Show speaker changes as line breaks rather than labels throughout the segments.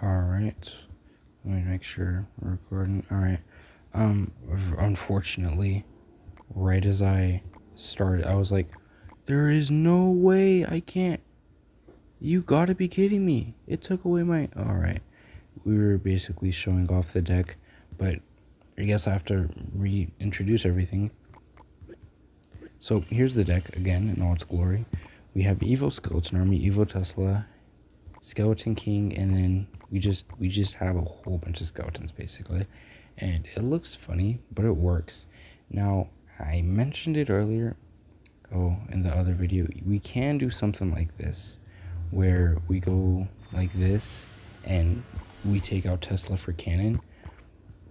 Alright. Let me make sure we're recording. Alright. Unfortunately, right as I started, I was like, there is no way I can't. You gotta be kidding me. It took away my. Alright. We were basically showing off the deck, but I guess I have to reintroduce everything. So here's the deck again in all its glory. We have Evo Skeleton Army, Evo Tesla, Skeleton King, and then we just have a whole bunch of skeletons basically, and it looks funny, but it works. Now I mentioned it earlier, in the other video, we can do something like this where we go like this and we take out Tesla for cannon,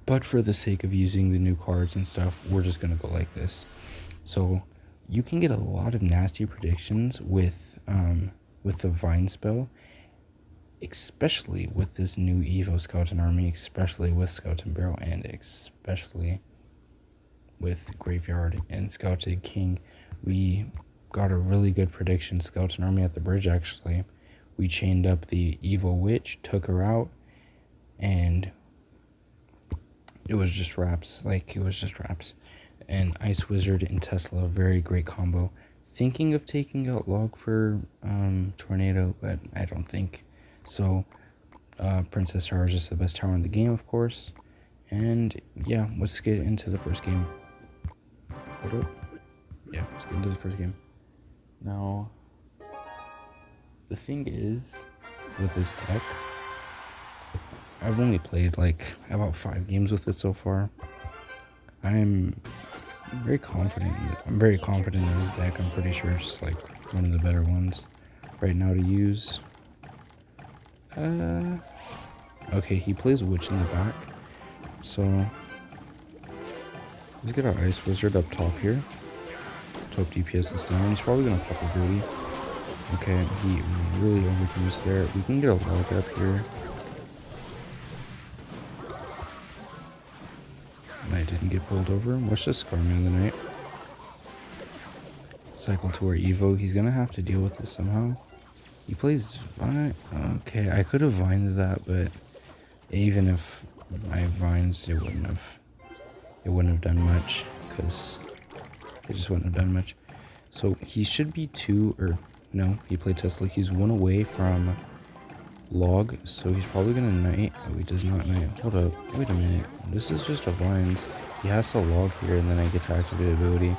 but for the sake of using the new cards and stuff, we're just gonna go like this. So you can get a lot of nasty predictions with the Vine spell, especially with this new Evo Skeleton Army, especially with Skeleton Barrel, and especially with Graveyard and Skeleton King. We got a really good prediction. Skeleton Army at the bridge, actually. We chained up the Evil Witch, took her out, and it was just wraps. And Ice Wizard and Tesla, very great combo. Thinking of taking out Log for Tornado, but I don't think so. Princess Tower is just the best tower in the game, of course. And yeah, let's get into the first game. Hold up. Yeah, let's get into the first game. Now, the thing is, with this deck, I've only played like about 5 games with it so far. I'm very confident in this deck. I'm pretty sure it's like one of the better ones right now to use. Okay, he plays Witch in the back, so let's get our Ice Wizard up top here. Top DPS this down. He's probably gonna pop a booty. Okay, he really overcomes there. We can get a log up here. I didn't get pulled over. Watch this Scarman of the night. Cycle to our Evo. He's gonna have to deal with this somehow. He plays Vine. Okay, I could have vined that, but even if I vines, it wouldn't have done much, because it just wouldn't have done much. So he should be 2, or no, he played Tesla. He's 1 away from Log, so he's probably gonna Knight. Oh, he does not Knight. Hold up, wait a minute. This is just a vines. He has to Log here, and then I get to activate ability.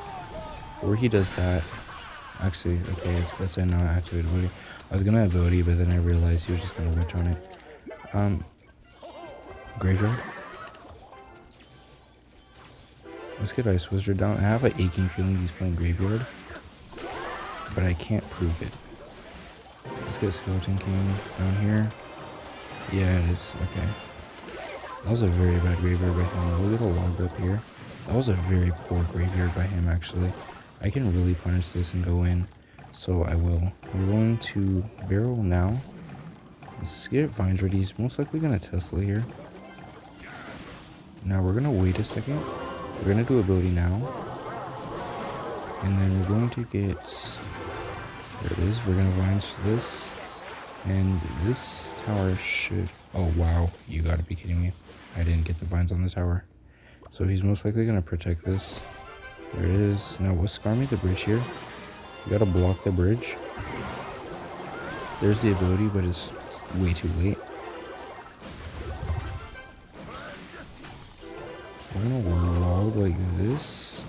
Or he does that. Actually, okay, it's best I not activate ability. I was gonna ability, but then I realized he was just gonna Witch on it. Graveyard. Let's get Ice Wizard down. I have an aching feeling he's playing Graveyard, but I can't prove it. Let's get Skeleton King down here. Yeah, it is. Okay. That was a very bad Graveyard by him. We'll get a log up here. That was a very poor Graveyard by him, actually. I can really punish this and go in, so I will. We're going to barrel now. Let's get Vines ready. He's most likely going to Tesla here. Now we're going to wait a second. We're going to do ability now. And then we're going to get... There it is. We're going to Vines for this. And this tower should... Oh, wow. You got to be kidding me. I didn't get the Vines on the tower. So he's most likely going to protect this. There it is. Now, let's scar me the bridge here. You gotta block the bridge. There's the ability, but it's way too late. We're gonna log like this.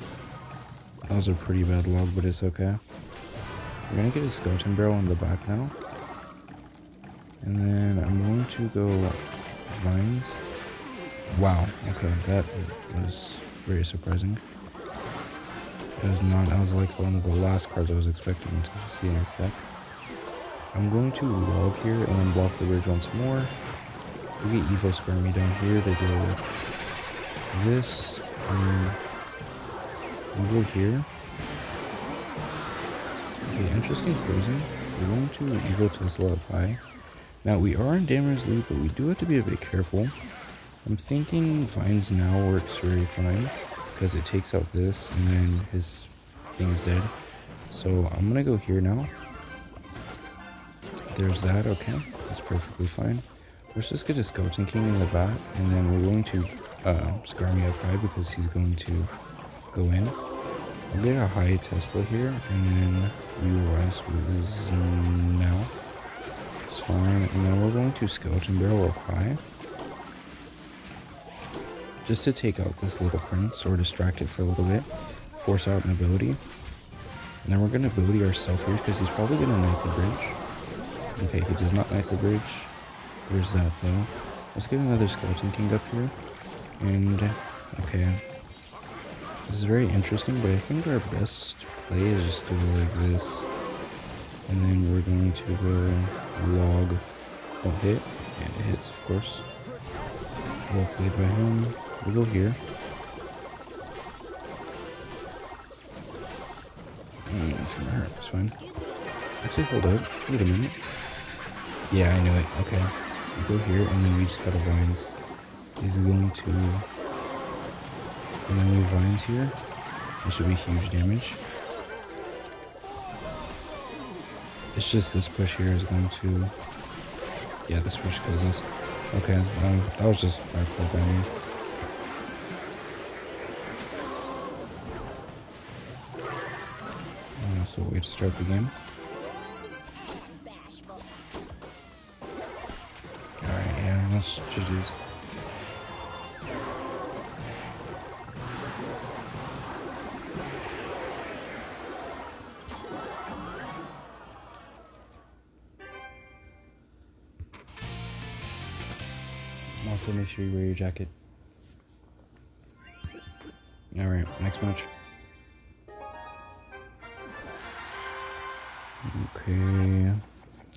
That was a pretty bad log, but it's okay. We're gonna get a Skeleton Barrel in the back now. And then I'm going to go Vines. Wow, okay, that was very surprising. It was not, I was like one of the last cards I was expecting to see in this deck. I'm going to log here and then block the bridge once more. We get Evo Skeleton down here to go with this. And we go here. Okay, interesting closing. We're going to Evo Tesla up high. Now we are in damage lead, but we do have to be a bit careful. I'm thinking Vines now works very fine, because it takes out this, and then his thing is dead. So I'm gonna go here now. There's that, okay. That's perfectly fine. Let's just get a Skeleton King in the back, and then we're going to Skarmy up high because he's going to go in. I'll get a high Tesla here, and then we will rise with now. It's fine. And then we're going to Skeleton Barrel up high. Just to take out this little prince, or distract it for a little bit. Force out an ability. And then we're going to ability ourselves here, because he's probably going to knight the bridge. Okay, he does not knight the bridge. There's that though. Let's get another Skeleton King up here. And, okay. This is very interesting, but I think our best play is just to go like this. And then we're going to go log. Don't hit. And it hits, of course. Well played by him. We'll go here. It's gonna hurt. It's fine. Actually, hold up. Wait a minute. Yeah, I knew it. Okay. We go here, and then we just gotta vines. He's going to... And then we have vines here. That should be huge damage. It's just this push here is going to... Yeah, this push kills us. Okay, that was just bad programming. So way to start the game. Alright, yeah, let's GG's. Also, make sure you wear your jacket. Alright, next match. Okay.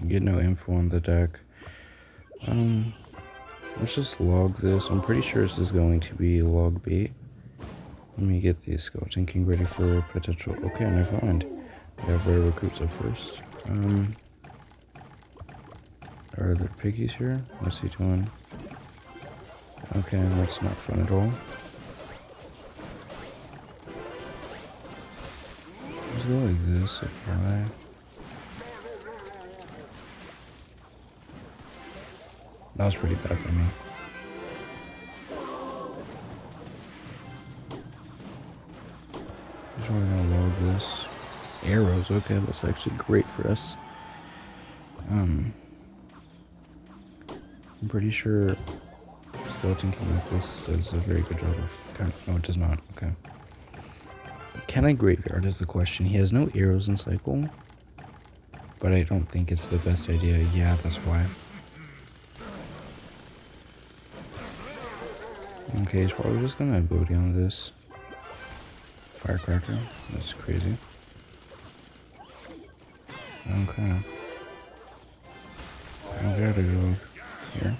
Get no info on the deck. Let's just log this. I'm pretty sure this is going to be log bait. Let me get the Skeleton King ready for potential. Okay, never mind. We have our recruits up first. Are there piggies here? What's he doing? Okay, that's not fun at all. Let's go like this. Apply. That was pretty bad for me. Just we're gonna load this. Arrows, okay, that's actually great for us. I'm pretty sure Skeleton King like this does a very good job of no, it does not. Okay. Can I graveyard is the question. He has no arrows in cycle, but I don't think it's the best idea. Yeah, that's why. Okay, he's probably just gonna booty on this firecracker. That's crazy. Okay. I gotta go here.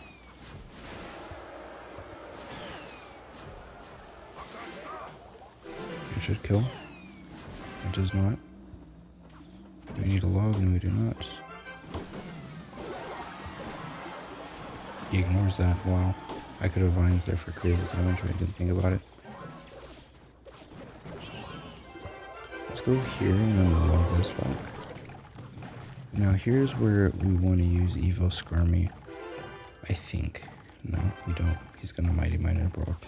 It should kill. It does not. We need a log and we do not. He ignores that. Wow. I could have vines there for crazy damage, but I didn't think about it. Let's go here and then we'll log this back. Now here's where we want to use Evo Skeleton. I think. No, we don't. He's gonna Mighty Miner Brock.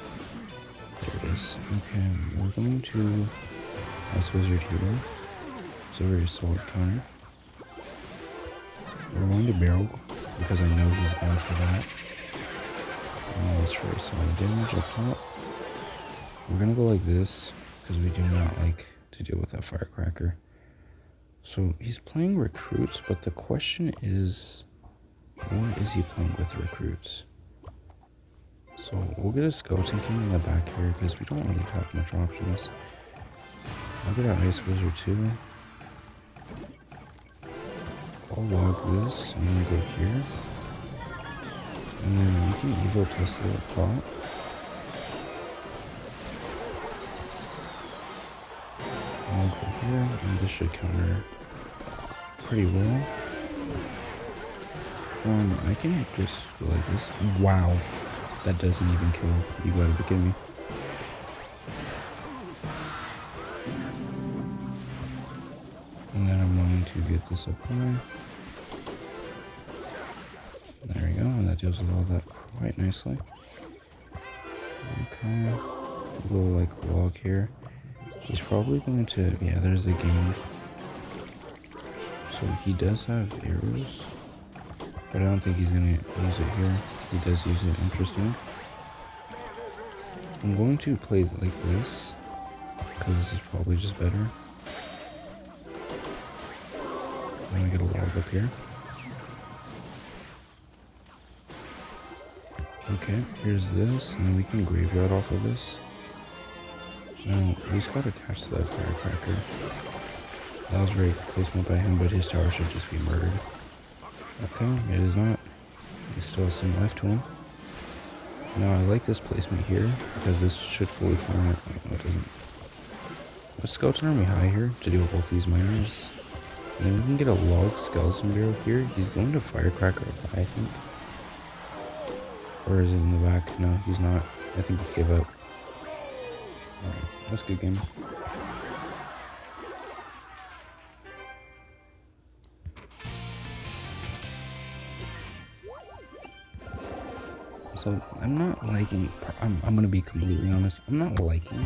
There it is. Okay, we're going to Ice Wizard here. It's a very solid counter. We're going to barrel because I know he's going for that. Let's try some damage up top. We're gonna go like this because we do not like to deal with that firecracker. So he's playing recruits, but the question is, what is he playing with recruits? So we'll get a Skeleton King in the back here because we don't really have much options. I'll get an Ice Wizard too. I'll log this and then go here. And then we can Evo Tesla up top. I'll go here, and this should counter pretty well. I can just go like this. Wow, that doesn't even kill. You gotta be kidding me. And then I'm going to get this up high. There we go, and that deals with all that quite nicely. Okay. We'll go like log here. He's probably going to, yeah, there's the game. So he does have arrows, but I don't think he's gonna use it here. He does use it, interesting. I'm going to play it like this, because this is probably just better. I'm gonna get a log up here. Okay, here's this, and then we can graveyard off of this. Now, we just gotta catch that firecracker. That was very good placement by him, but his tower should just be murdered. Okay, it is not. He still has some life to him. Now, I like this placement here, because this should fully counter it. No, it doesn't. Let's Skeleton Army high here to deal with both these miners. And then we can get a log skeleton barrel here. He's going to firecracker up high, I think. Or is it in the back? No, he's not. I think he gave up. Alright, that's a good game. So, I'm not liking, I'm gonna be completely honest, I'm not liking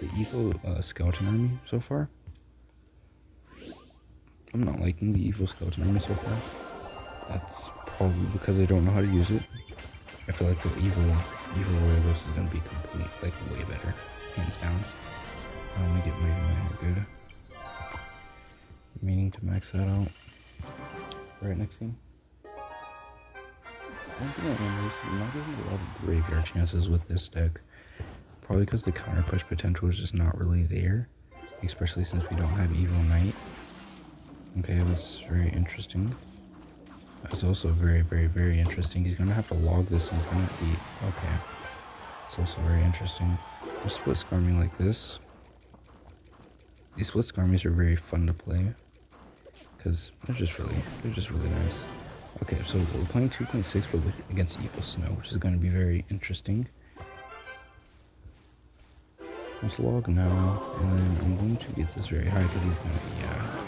the Evo Skeleton Army so far. I'm not liking the Evo Skeleton Army so far. That's probably because I don't know how to use it. I feel like the Evo Royals is gonna be complete, like way better, hands down. Let me get my miner good. Meaning to max that out. Right, next game. One thing I noticed, I'm not getting a lot of graveyard chances with this deck. Probably because the counter push potential is just not really there. Especially since we don't have Evo Knight. Okay, that's very interesting. That's also very, very, very interesting. He's gonna have to log this and he's gonna beat. Okay. It's also very interesting. We'll split scarming like this. These split scarmies are very fun to play. Because they're just really nice. Okay, so we're playing 2.6 but against Evo Snow, which is going to be very interesting. Let's log now, and then I'm going to get this very high because he's going to, yeah.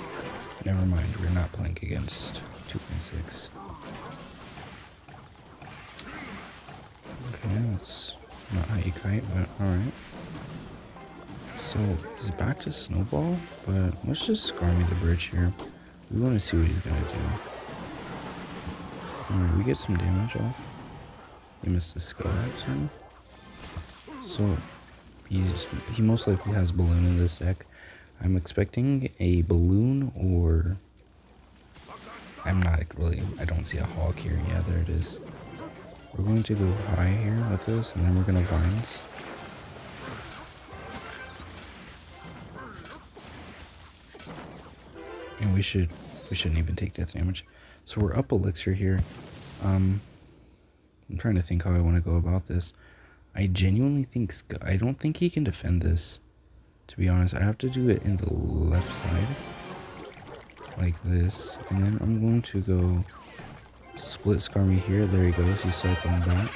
Never mind, we're not playing against 2.6. Okay, that's not how you kite, but alright. So, he's back to Snowball, but let's just Scarmy the bridge here. We want to see what he's going to do. Alright, we get some damage off. He missed his skeleton. So, he most likely has Balloon in this deck. I'm expecting a Balloon or... I'm not really... I don't see a Hawk here. Yeah, there it is. We're going to go high here with this, and then we're going to Vines. And we shouldn't even take death damage. So we're up elixir here. I'm trying to think how I want to go about this. I genuinely think I don't think he can defend this. To be honest, I have to do it in the left side, like this, and then I'm going to go split Scarmy here. There he goes. He's cycling back.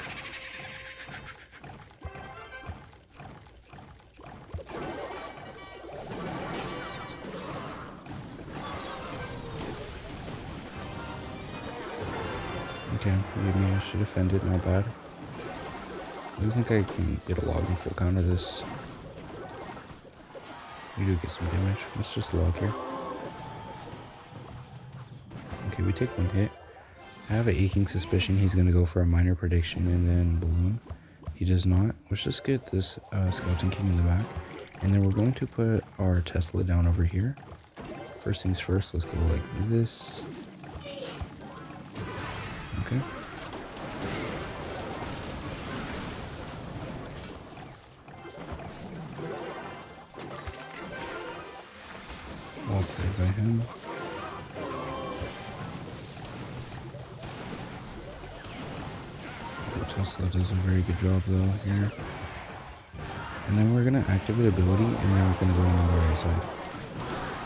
Okay, maybe I should defend it, not bad. I do think I can get a log in full count of this. We do get some damage. Let's just log here. Okay, we take one hit. I have an aching suspicion he's going to go for a minor prediction and then Balloon. He does not. Let's just get this Skeleton King in the back. And then we're going to put our Tesla down over here. First things first, let's go like this. Okay. Well played by him. Tesla does a very good job though here. And then we're gonna activate ability and then we're gonna go in on the right side.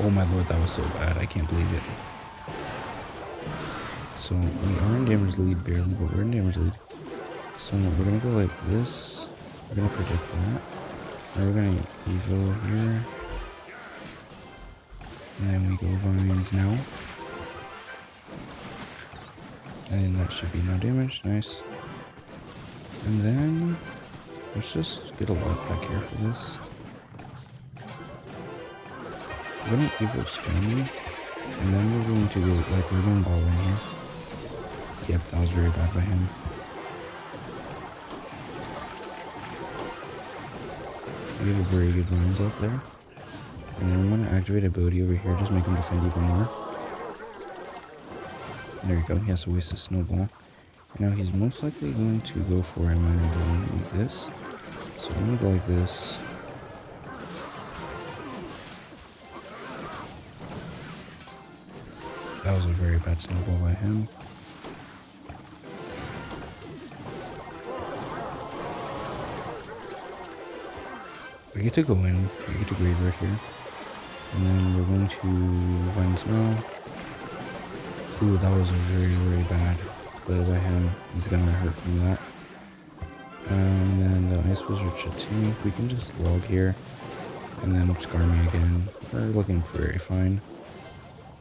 Oh my lord, that was so bad. I can't believe it. So we are in damage lead barely, but we're in damage lead. So we're gonna go like this. We're gonna predict that. And we're gonna Evo here. And then we go Vines now. And that should be no damage. Nice. And then let's just get a lot back here for this. We're gonna Evo Skeleton Army, and then we're going to go, like, we're going all in here. Yep, that was very bad by him. We have a very good runs out there. And then we want to activate ability over here, just make him defend even more. There we go, he has to waste a snowball. And now he's most likely going to go for a minor ability like this. So I'm going to go like this. That was a very bad snowball by him. We get to go in, we get to graveyard here. And then we're going to find snow. Ooh, that was a very, very bad play by him. He's gonna hurt from that. And then the Ice Wizard should too. We can just log here. And then scar me again. We're looking very fine.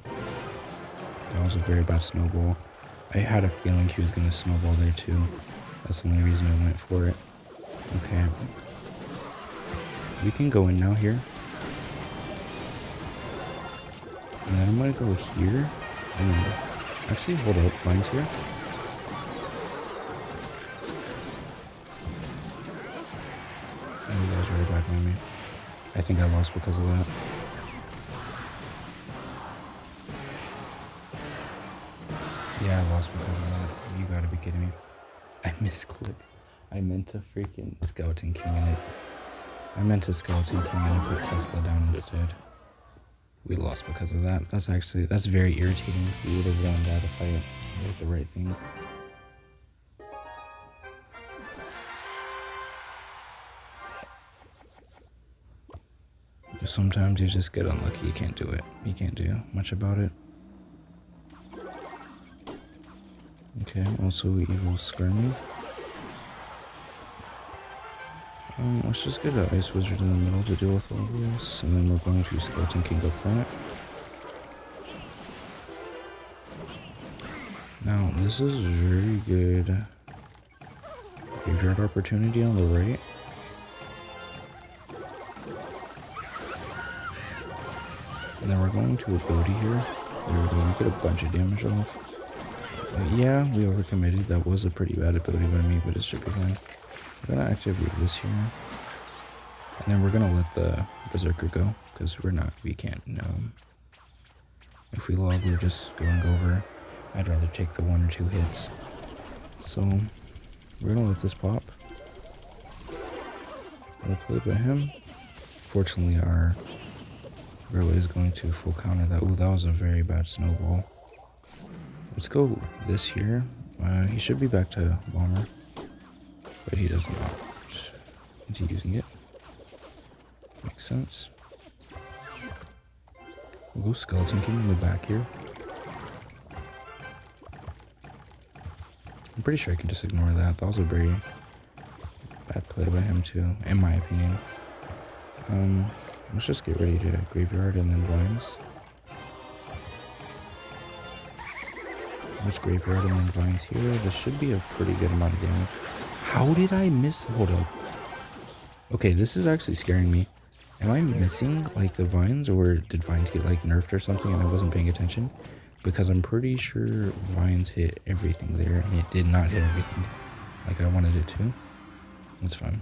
That was a very bad snowball. I had a feeling he was gonna snowball there too. That's the only reason I went for it. Okay. We can go in now here. And then I'm gonna go here. And actually, hold up. Mine's here. And that was really bad by me. I think I lost because of that. Yeah, I lost because of that. You gotta be kidding me. I misclicked. I meant to freaking Skeleton King in it. I meant to Skeleton King and I put Tesla down instead. We lost because of that. That's very irritating. We would have won that if I did the right thing. Sometimes you just get unlucky. You can't do it. You can't do much about it. Okay, also Evo Skeleton Army. Let's just get an Ice Wizard in the middle to deal with all of this, and then we're going to Skeleton King up front. Now, this is very good graveyard opportunity on the right. And then we're going to ability here. There we go, we get a bunch of damage off. Yeah, we overcommitted. That was a pretty bad ability by me, but it should be fine. I'm gonna activate this here, and then we're gonna let the Berserker go because we can't. If we log, we're just going over. I'd rather take the 1 or 2 hits. So we're gonna let this pop. We'll play by him. Fortunately, our relay is going to full counter that. Ooh, that was a very bad snowball. Let's go this here. He should be back to Bomber. But he does not. Is he using it? Makes sense. We'll go Skeleton King in the back here. I'm pretty sure I can just ignore that. That was a very bad play by him too, in my opinion. Let's just get ready to graveyard and then vines. Let's graveyard and then vines here. This should be a pretty good amount of damage. How did I miss? Hold up. Okay, this is actually scaring me. Am I missing like the vines, or did vines get like nerfed or something and I wasn't paying attention? Because I'm pretty sure vines hit everything there and it did not hit everything like I wanted it to. That's fine.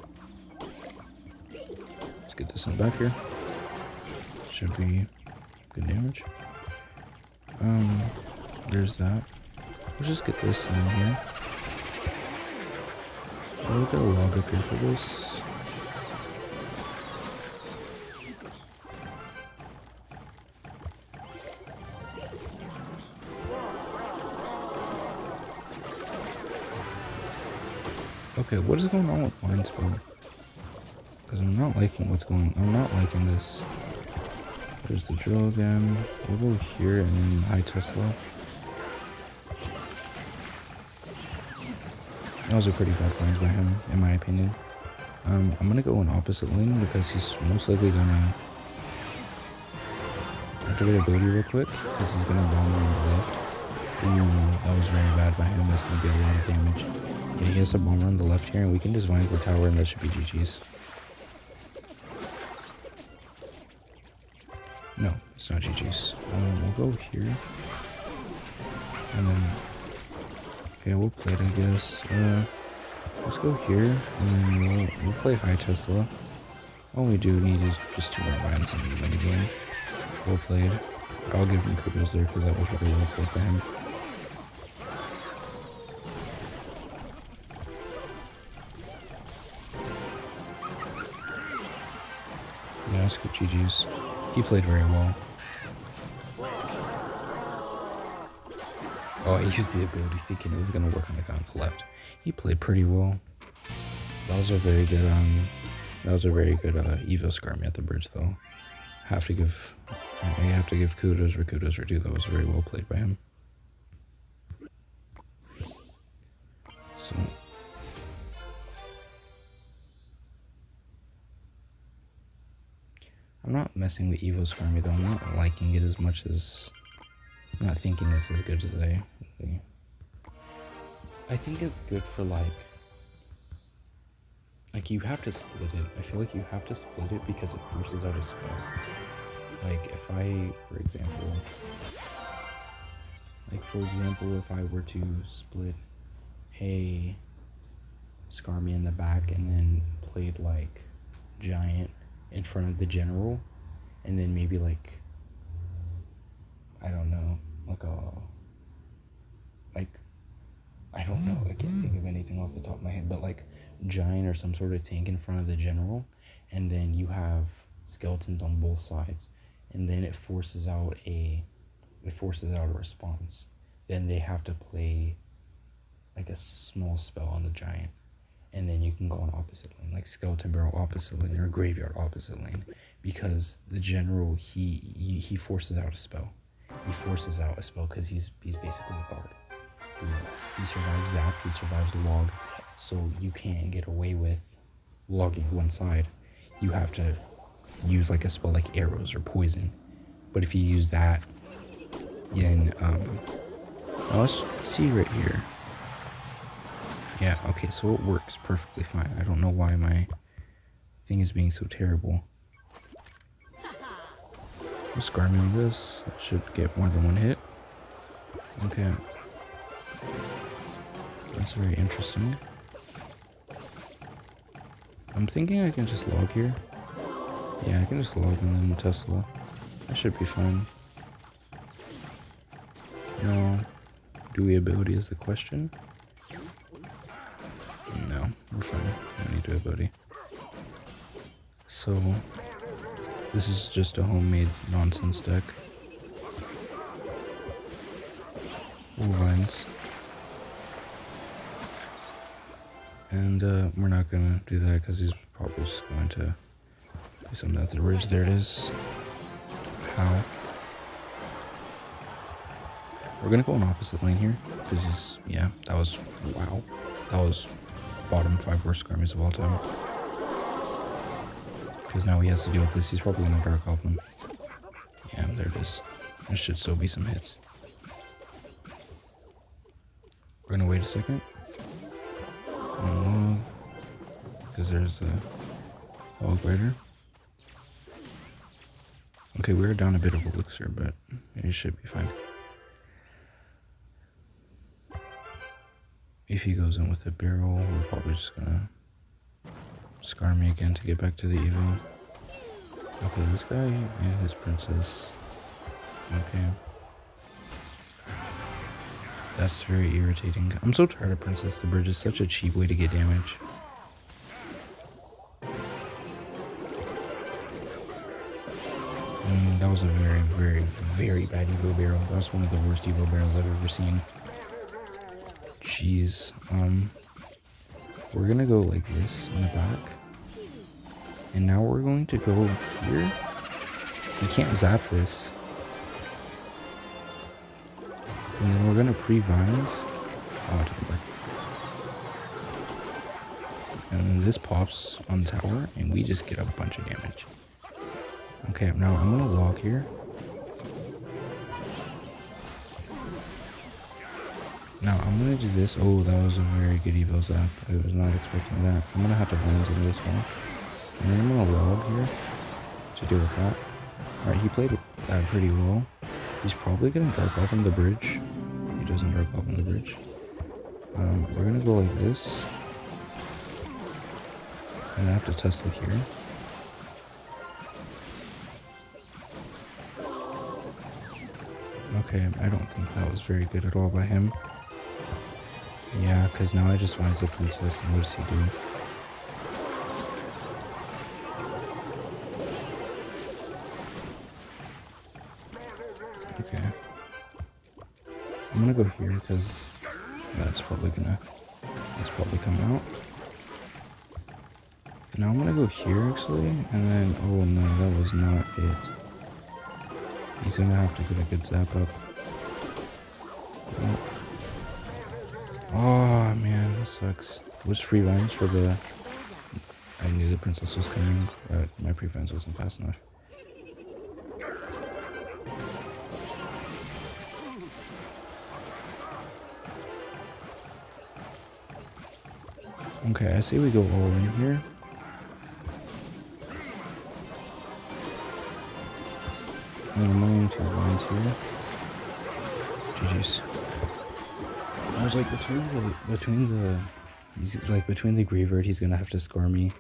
Let's get this in the back here. Should be good damage. There's that. Let's just get this in here. We'll get a log up here for this. Okay, what is going on with Vine Spawn? Because I'm not liking I'm not liking this. There's the drill again. We'll go here and then high Tesla. That was a pretty bad play by him, in my opinion. I'm gonna go in opposite lane because he's most likely gonna activate ability real quick because he's gonna bomb on the left. Ooh, that was very bad by him. That's gonna be a lot of damage. Yeah, he has a bomber on the left here, and we can just vines the tower, and that should be GG's. No, it's not GG's. We'll go here. And then... Okay, we'll play it, I guess. Let's go here, and then we'll play high Tesla. All we do need is just 2 more vines and we win the game. Well played. I'll give him kudos there, because that was really well played by him. Yeah, let's go GG's. He played very well. Oh, I used the ability thinking it was going to work on the guy on the left. He played pretty well. That was a very good, Evo Skeleton Army at the bridge, though. I have to give kudos where kudos are due. That was very well played by him. So... I'm not messing with Evo Skeleton Army, though. I'm not liking it as much as... I'm not thinking it's as good as I think it's good for, like, you have to split it. I feel like you have to split it because it forces out a spell. Like, if I, for example, if I were to split, hey, Skarmy in the back, and then played, like, Giant in front of the General, and then maybe, like, I don't know, I don't know, I can't think of anything off the top of my head, but like Giant or some sort of tank in front of the General, and then you have skeletons on both sides, and then it forces out a response. Then they have to play like a small spell on the Giant, and then you can go on opposite lane, like Skeleton Barrel opposite lane or Graveyard opposite lane, because the General, he forces out a spell. He forces out a spell because he's basically a bard. He survives Zap, he survives Log, so you can't get away with logging one side. You have to use like a spell like arrows or poison. But if you use that, then let's see right here. Yeah, okay, so it works perfectly fine. I don't know why my thing is being so terrible. We'll scar me on this. That should get more than one hit. Okay. That's very interesting. I'm thinking I can just log here. Yeah, I can just log and then Tesla. That should be fine. No. Dewey ability is the question. No, we're fine. I don't need Dewey ability. So, this is just a homemade nonsense deck. Vines. And we're not gonna do that because he's probably just going to do something at the ridge. There it is. How? We're gonna go on opposite lane here because he's, yeah, that was, wow, that was bottom 5 worst armies of all time. Because now he has to deal with this. He's probably gonna Dark Goblin. Yeah, there it is. There should still be some hits. We're gonna wait a second. Because there's the log rider. Okay, we're down a bit of elixir, but it should be fine. If he goes in with a barrel, we're probably just gonna scar me again to get back to the Evo. Okay, this guy and his princess. Okay. That's very irritating. I'm so tired of Princess. The bridge is such a cheap way to get damage. That was a very, very, very bad Evo barrel. That was one of the worst Evo barrels I've ever seen. Jeez. We're gonna go like this in the back. And now we're going to go here. You can't zap this. And then we're gonna pre-vines. Oh, it didn't work. And then this pops on the tower, and we just get a bunch of damage. Okay, now I'm gonna log here. I'm gonna do this. Oh, that was a very good Evo Zap. I was not expecting that. I'm gonna have to bounce into this one. And then I'm gonna log here to deal with that. Alright, he played that pretty well. He's probably gonna dark up on the bridge. He doesn't dark up on the bridge. We're gonna go like this. And I have to test it here. Okay, I don't think that was very good at all by him. Yeah, because now I just finds the princess, and what does he do? Okay. I'm gonna go here, because that's probably come out. Now I'm gonna go here, actually, and then, oh no, that was not it. He's gonna have to get a good zap up. Oh man, that sucks. Which free vines for the... I knew the princess was coming, but my pre-vines wasn't fast enough. Okay, I say we go all in here. And I'm going to vines here. GG's. I was like between the graveyard, he's gonna have to scar me,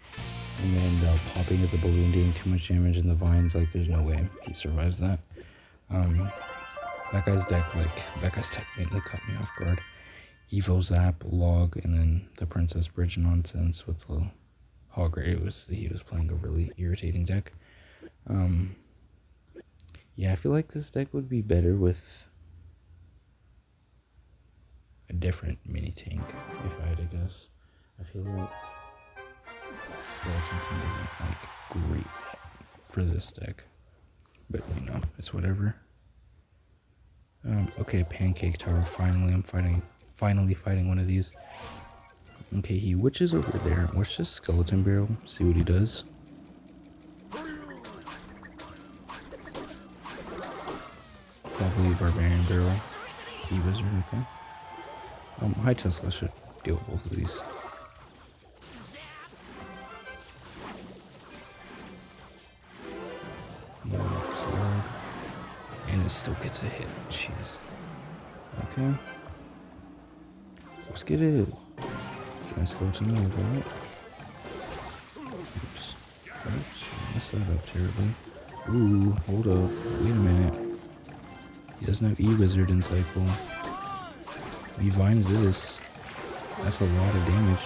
and then the popping of the balloon doing too much damage in the vines. Like, there's no way he survives that. That guy's deck mainly caught me off guard. Evo Zap, Log, and then the Princess Bridge nonsense with the Hogger. He was playing a really irritating deck. Yeah, I feel like this deck would be better with a different mini tank, if I had to guess. I feel like Skeleton King isn't like great for this deck, but you know, it's whatever. Okay, Pancake Tower. Finally, I'm finally fighting one of these. Okay, he witches over there. Watch this Skeleton Barrel. See what he does. Probably Barbarian Barrel. E-Wizard, okay. High Tesla should deal with both of these. And it still gets a hit. Jeez. Okay. Let's get it. Try Skeleton over that. Oops. Oops. Messed that up terribly. Ooh, hold up. Wait a minute. He doesn't have E-Wizard in cycle. He vines this. That's a lot of damage.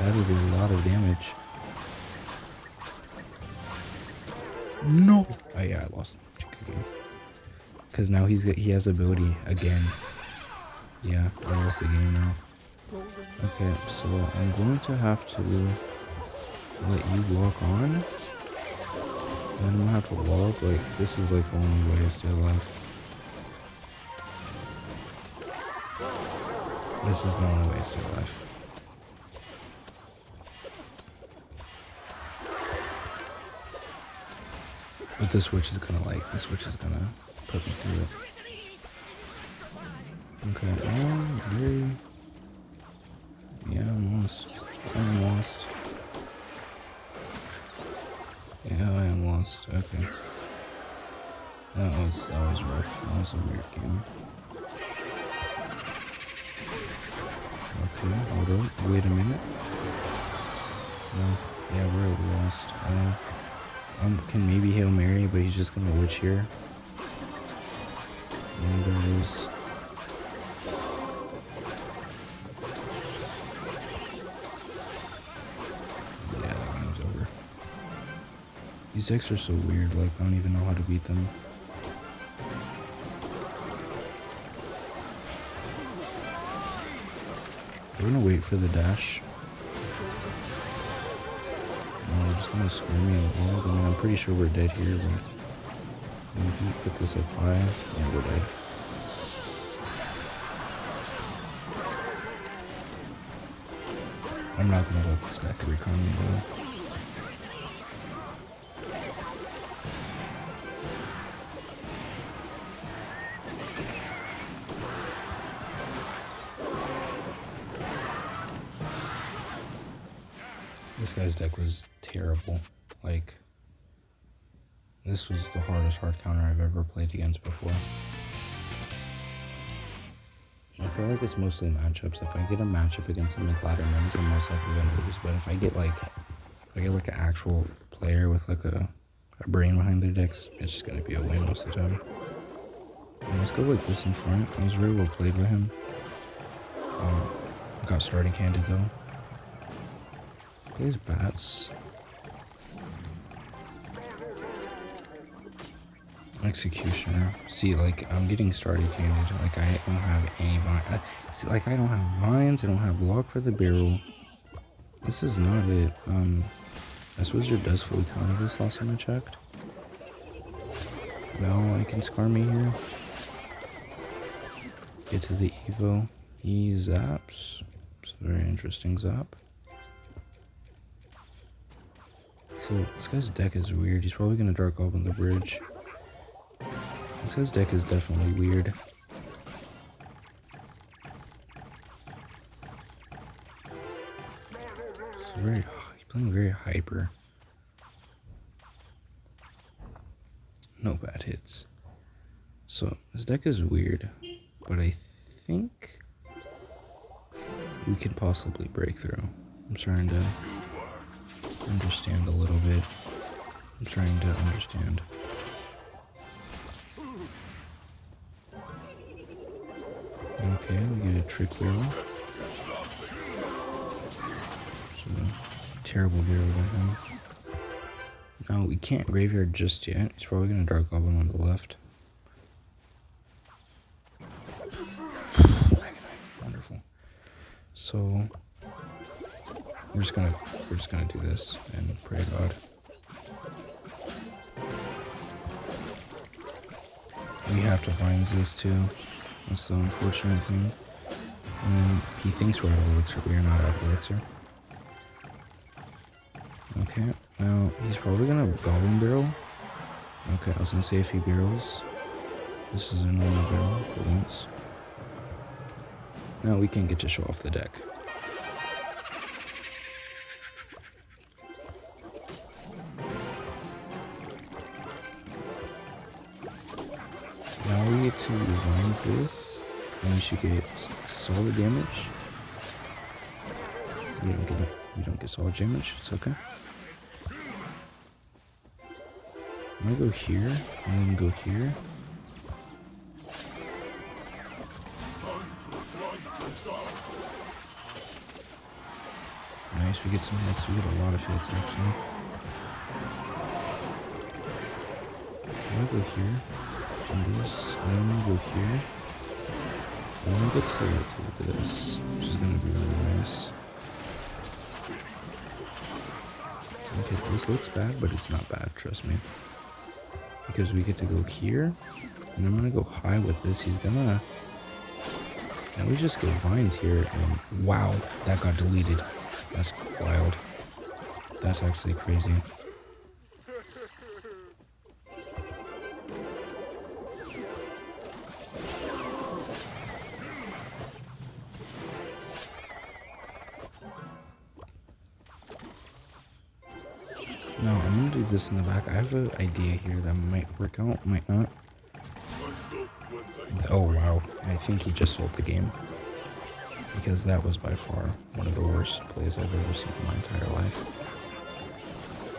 That is a lot of damage. No! Oh yeah, I lost. Because now he has ability again. Yeah, I lost the game now. Okay, so I'm going to have to let you walk on. And then I'm gonna have to log. Like, this is like the only way I stay alive. This is the only way to stay alive. But this witch is gonna put me through it. Okay, yeah, I'm lost. Yeah, I am lost. Okay. That was rough. That was a weird game. Okay, hold up. Wait a minute. No. Yeah, we're lost. Can maybe Hail Mary, but he's just gonna witch here. And there is. Yeah, that game's over. These decks are so weird, like, I don't even know how to beat them. We're gonna wait for the dash. No, we're just gonna screw me in the wall. I mean, I'm pretty sure we're dead here, but we do put this up high. Yeah, we're dead. I'm not gonna let this guy 3-con me though. This guy's deck was terrible. Like, this was the hardest hard counter I've ever played against before. I feel like it's mostly matchups. If I get a matchup against him with ladder members, I'm most likely gonna lose. But if I get like an actual player with like a brain behind their decks, it's just gonna be a win most of the time. And let's go like this in front. That was very well played by him. Got starting handed though. Plays bats. Executioner. See, like, I'm getting started handed. Like, I don't have any vines. See, like, I don't have vines. I don't have lock for the barrel. This is not it. This wizard does fully counter this last time I checked. Now I can scar me here. Get to the Evo. He zaps. It's a very interesting zap. So, this guy's deck is weird. He's probably gonna Dark Goblin the bridge. This guy's deck is definitely weird. He's playing very hyper. No bad hits. So this deck is weird, but I think we could possibly break through. I'm trying to understand a little bit. I'm trying to understand. Okay, we get a trick barrel. So, terrible barrel by him. No, we can't graveyard just yet. He's probably gonna Dark Goblin on the left. Wonderful. So we're just gonna do this and pray to God. We have to find this too. That's the unfortunate thing. He thinks we're out of elixir, but we are not out of elixir. Okay, now he's probably gonna Goblin barrel. Okay, I was gonna say if he barrels. This is a normal barrel for once. Now we can get to show off the deck. Now we get to Vines this, and we should get solid damage. We don't get solid damage, it's okay. I'm gonna go here, and then go here. Nice, we get some hits, we get a lot of hits actually. I'm gonna go here. And this, and I'm gonna go here. And then get to this, which is gonna be really nice. Okay, this looks bad, but it's not bad, trust me. Because we get to go here, and I'm gonna go high with this. He's gonna... Now we just get vines here, and wow, that got deleted. That's wild. That's actually crazy. No, I'm gonna do this in the back. I have an idea here that might work out, might not. Oh wow, I think he just sold the game. Because that was by far one of the worst plays I've ever seen in my entire life.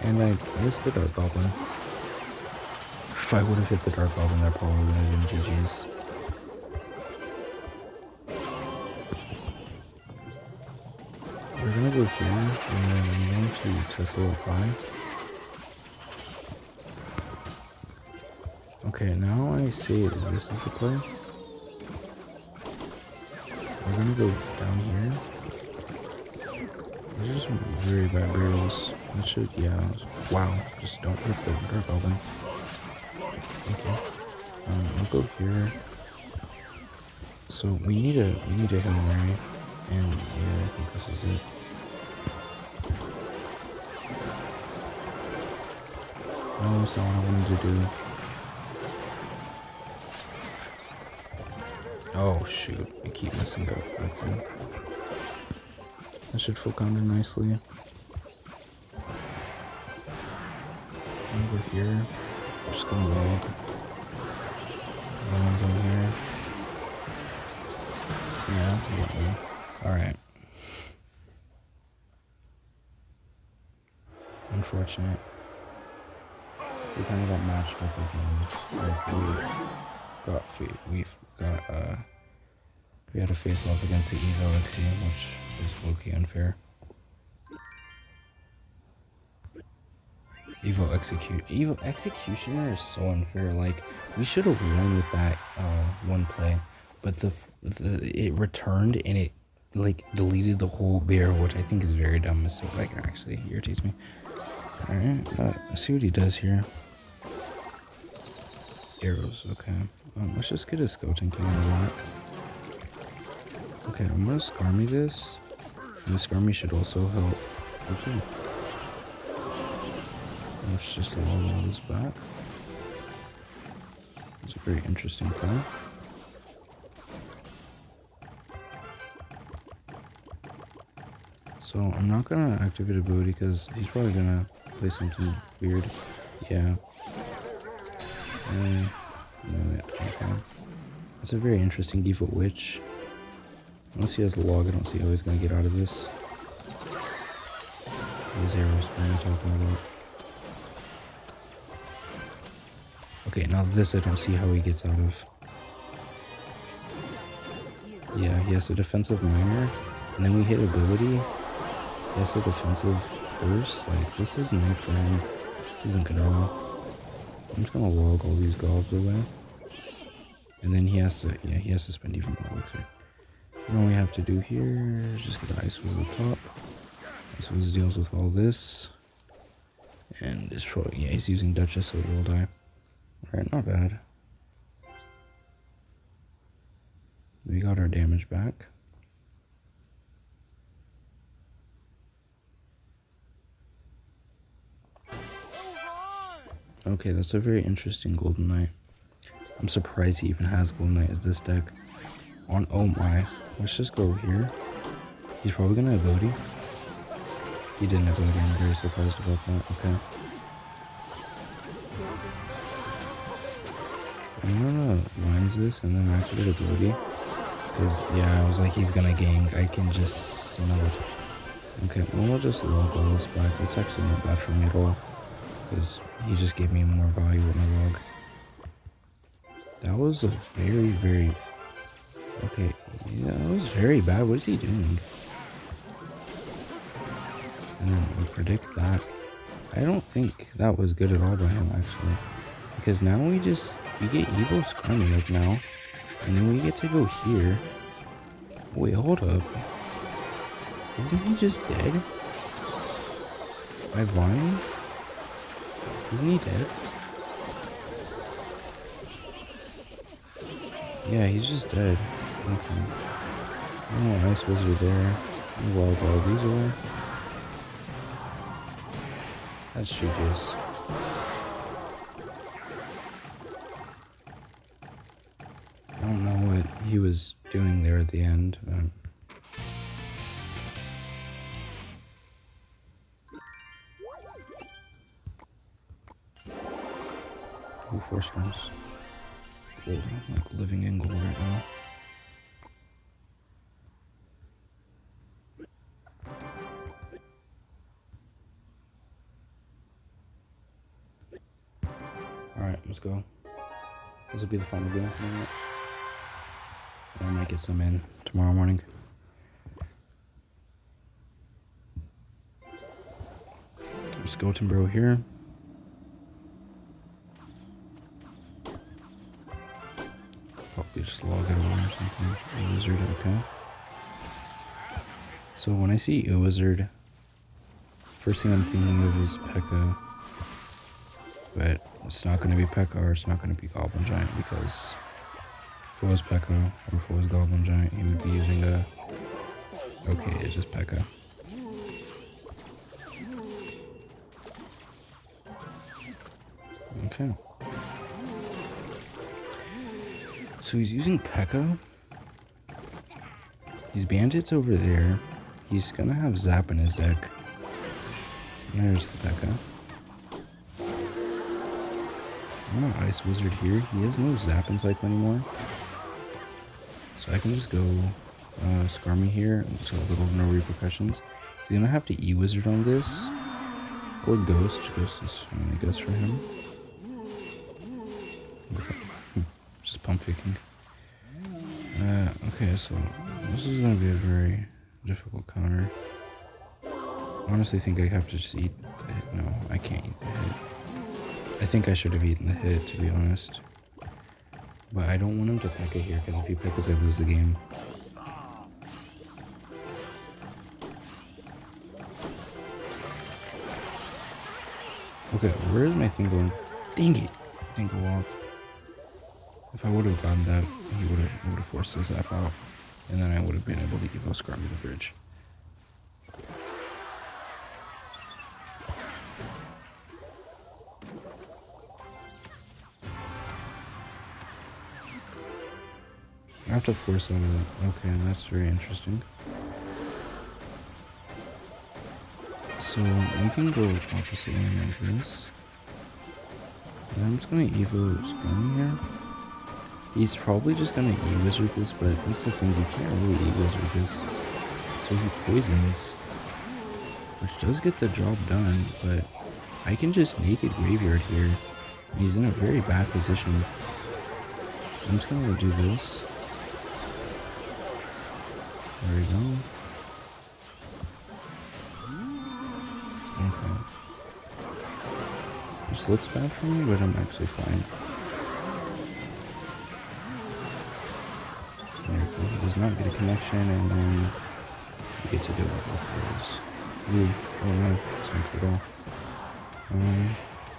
And I missed the Dark Goblin. If I would have hit the Dark Goblin, that probably would have been GG's. We're gonna go here, and then I'm going to test level 5. Okay, now I see this is the play. We're gonna go down here. These are some very bad barrels. That should, yeah. Wow, just don't hit the Dark Goblin. Okay. I'll go here. So we need a Hail Mary, and yeah, I think this is it. No, that's not what I wanted to do. Oh shoot, I keep messing up. Okay. That should full counter nicely. over here. I'm just gonna log. One's over here. Yeah. Alright. Unfortunate. We kind of got matched up again. We had to face off against the Evo Skeleton, which is low-key unfair. Evo Executioner is so unfair. Like, we should have won with that one play, but it returned and it like deleted the whole barrel, which I think is very dumb. So like actually irritates me. All right, let's see what he does here. Arrows, okay. Let's just get a skeleton cannon back. Okay, I'm gonna Skarmy this, and the Skarmy should also help. Okay. Let's just log all this back. It's a very interesting play. So I'm not gonna activate ability because he's probably gonna play something weird. Yeah. Okay. That's a very interesting default witch. Unless he has a log, I don't see how he's gonna get out of this. These arrows, what am I talking about? Okay, now this I don't see how he gets out of. Yeah, he has a defensive minor, and then we hit ability. He has a defensive curse. Like, this isn't it for him. This isn't good at all. I'm just gonna log all these gobs away. And then he has to spend even more elixir. And all we have to do here is just get Ice Wiz up top. Ice Wiz deals with all this. And this probably, yeah, he's using Duchess, so he will die. Alright, not bad. We got our damage back. Okay, that's a very interesting Golden Knight. I'm surprised he even has Golden Knight as this deck. Oh my. Let's just go here. He's probably gonna ability. He didn't ability, I'm very surprised about that. Okay. I'm gonna lines this and then activate ability. Because, yeah, I was like, he's gonna gank. I can just smell it. Okay, well, we'll just log all this back. That's actually not bad for me at all. Because he just gave me more value with my log. That was a very, very... Okay, yeah, that was very bad. What is he doing? And then we predict that. I don't think that was good at all by him, actually. Because now we get Evo Skeleton up now. And then we get to go here. Wait, hold up. Isn't he just dead? By vines? Isn't he dead? Yeah, he's just dead. Okay. Oh, Ice Wizard there. I'll log all these away. That's GG's. I don't know what he was doing there at the end. Ooh, 4 storms. Oh, I'm like living in gold right now. Alright, let's go. This will be the final game. I might get some in tomorrow morning. Skeleton Bro here. Probably just log it away or something. A wizard, okay. So when I see a wizard, first thing I'm thinking of is P.E.K.K.A. But it's not going to be P.E.K.K.A. or it's not going to be Goblin Giant, because if it was P.E.K.K.A. or if it was Goblin Giant, he would be using a... Okay, it's just P.E.K.K.A. Okay. So he's using P.E.K.K.A. He's bandits over there. He's gonna have Zap in his deck. And there's the P.E.K.K.A. I'm gonna Ice Wizard here. He has no Zap in cycle anymore. So I can just go Scar me here. Just a little no repercussions. He's gonna have to E-Wizard on this. Or Ghost. Ghost is fine, I guess, for him. Just pump faking. Okay, so this is gonna be a very difficult counter. I honestly think I have to just eat the hit. No, I can't eat the hit. I think I should have eaten the hit, to be honest. But I don't want him to P.E.K.K.A here, because if he P.E.K.K.As, I lose the game. Okay, where is my thing going? Dang it! Didn't go off. If I would have gotten that, he would have forced his Zap out. And then I would have been able to Evo Skeleton Army the bridge. I have to force out of that. Okay, that's very interesting. So we can go opposite end like this. And I'm just gonna Evo Skeleton here. He's probably just gonna E-Wizard this, but that's the thing, you can't really E-Wizard this. So he poisons, which does get the job done, but I can just Naked Graveyard here. And he's in a very bad position. I'm just gonna do this. There we go. Okay. This looks bad for me, but I'm actually fine. There we go. He does not get a connection, and then we get to do it with those. Ooh, oh no, it's not good at all.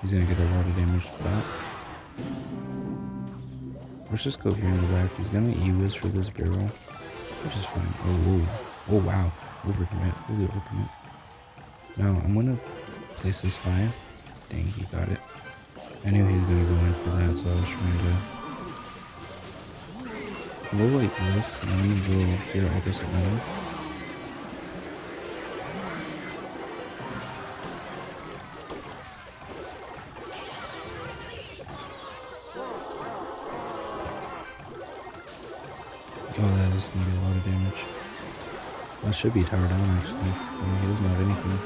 He's gonna get a lot of damage to that. Let's just go here in the back. He's gonna E-Wiz for this barrel, which is fine. Oh, whoa. Oh wow, overcommit, really overcommit. Now I'm gonna place this high. Dang, he got it. I knew he was gonna go in for that, so I was trying to go like this, and then go here opposite end. Oh, that is gonna be a lot of damage. That should be tower down actually. I mean, he doesn't have anything.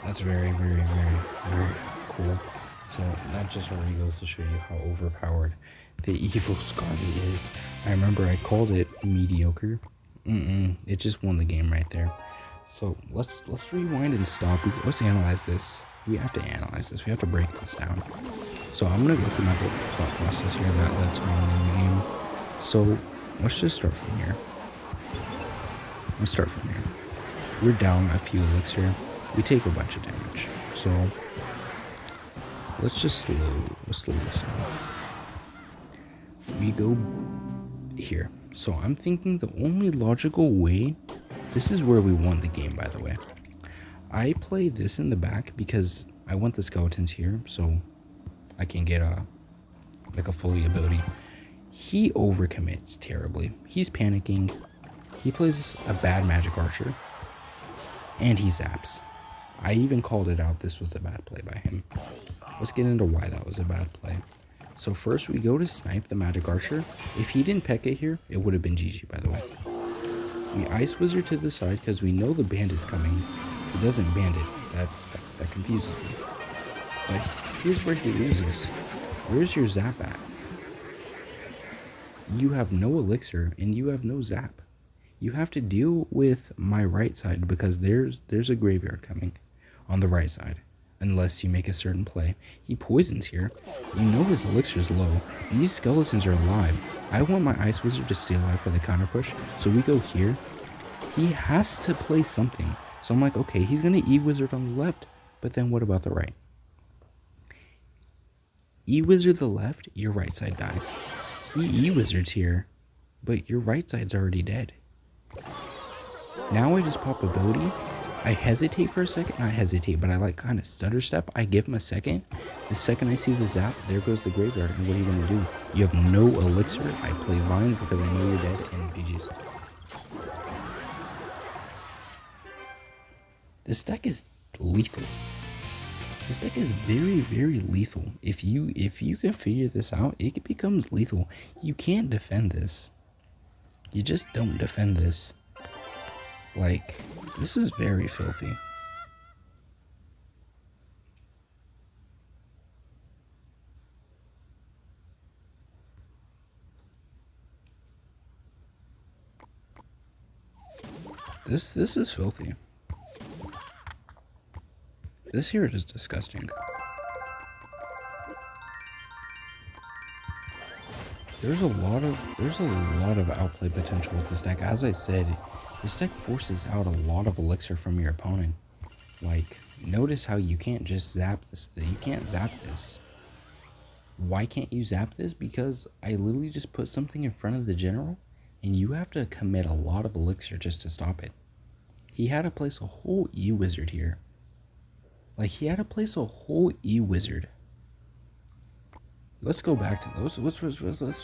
That's very, very, very, very cool. So that just already goes to show you how overpowered the Evo Skeleton is. I remember I called it mediocre. It just won the game right there. So let's rewind and stop. Let's analyze this. We have to analyze this. We have to break this down. So I'm gonna go through my whole thought process here that led to me winning the game. So let's just start from here. Let's start from here. We're down a few elixir. We take a bunch of damage. So let's just slow this down. We go here. So I'm thinking the only logical way, this is where we won the game, by the way. I play this in the back because I want the skeletons here, so I can get a fully ability. He overcommits terribly. He's panicking. He plays a bad magic archer, and he zaps. I even called it out. This was a bad play by him. Let's get into why that was a bad play. So first we go to snipe the magic archer. If he didn't P.E.K.K.A here, it would have been GG, by the way. We Ice Wizard to the side because we know the bandit's coming. He doesn't bandit. That confuses me. But here's where he loses. Where's your zap at? You have no elixir and you have no zap. You have to deal with my right side because there's a graveyard coming on the right side. Unless you make a certain play. He poisons here. You know his elixir is low. These skeletons are alive. I want my Ice Wizard to stay alive for the counter push. So we go here. He has to play something. So I'm like, okay, he's going to E-Wizard on the left. But then what about the right? E-Wizard the left, your right side dies. He E-Wizards here, but your right side's already dead. Now I just pop ability. I hesitate for a second. Not hesitate, but I like kind of stutter step. I give him a second. The second I see the zap, there goes the graveyard. And what are you going to do? You have no elixir. I play Vine because I know you're dead and GG's. This deck is lethal. This deck is very, very lethal. If you can figure this out, it becomes lethal. You can't defend this. You just don't defend this. Like, this is very filthy. This is filthy. This here is disgusting. There's a lot of outplay potential with this deck. As I said, this deck forces out a lot of elixir from your opponent. Like, notice how you can't just zap this. You can't zap this. Why can't you zap this? Because I literally just put something in front of the general, and you have to commit a lot of elixir just to stop it. He had to place a whole E-Wizard here. Like, he had to place a whole E-Wizard. Let's go back to those. Let's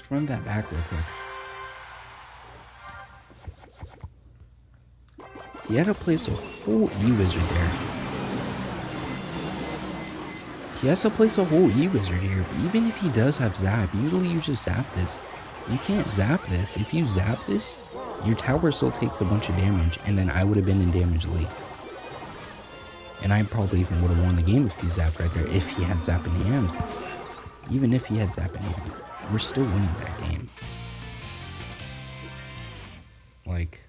run that back real quick. He had to place a whole E-Wizard there. He has to place a whole E-Wizard here. Even if he does have Zap, usually you just zap this. You can't zap this. If you zap this, your tower still takes a bunch of damage, and then I would have been in damage lead. And I probably even would have won the game if he zapped right there, if he had Zap in hand. Even if he had Zap in hand, we're still winning that game. Like,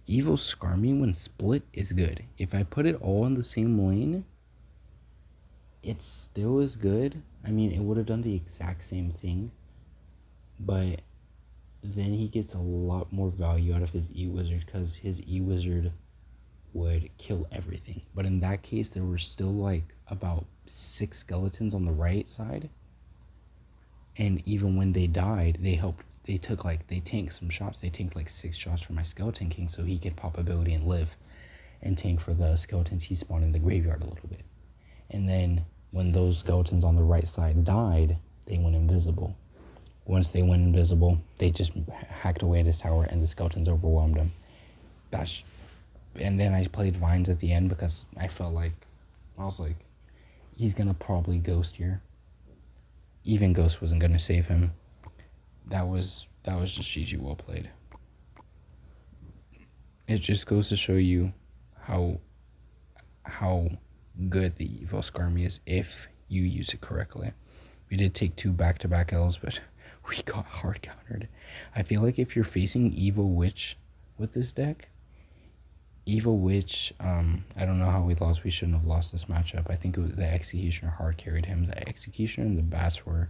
Evo Skeleton Army when split is good. If I put it all in the same lane, it still is good. I mean, it would have done the exact same thing, but then he gets a lot more value out of his E-Wizard because his E-Wizard would kill everything. But in that case, there were still like about 6 skeletons on the right side, and even when they died, they tanked some shots. They tanked like 6 shots for my Skeleton King so he could pop ability and live, and tank for the skeletons he spawned in the graveyard a little bit. And then when those skeletons on the right side died, they went invisible. Once they went invisible, they just hacked away at his tower and the skeletons overwhelmed him. And then I played Vines at the end because I was like, he's gonna probably ghost here. Even Ghost wasn't gonna save him. That was just GG well played. It just goes to show you how good the Evo Skeleton Army is if you use it correctly. We did take 2 back-to-back L's, but we got hard countered. I feel like if you're facing Evo Witch with this deck, Evo Witch, I don't know how we lost. We shouldn't have lost this matchup. I think the Executioner hard carried him. The Executioner and the Bats were...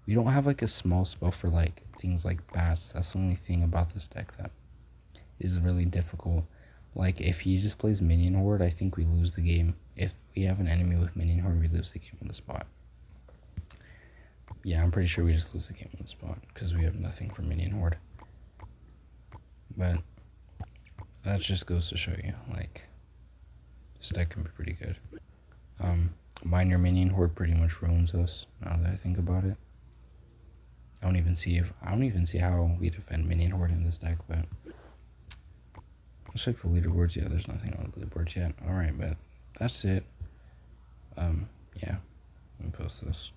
We don't have like a small spell for like things like Bats. That's the only thing about this deck that is really difficult. Like, if he just plays Minion Horde, I think we lose the game. If we have an enemy with Minion Horde, we lose the game on the spot. Yeah, I'm pretty sure we just lose the game on the spot because we have nothing for Minion Horde. But that just goes to show you, like, this deck can be pretty good. Minor Minion Horde pretty much ruins us, now that I think about it. I don't even see how we defend Minion Horde in this deck, but let's check the leaderboards. Yeah, there's nothing on the leaderboards yet. Alright, but that's it. Yeah, let me post this.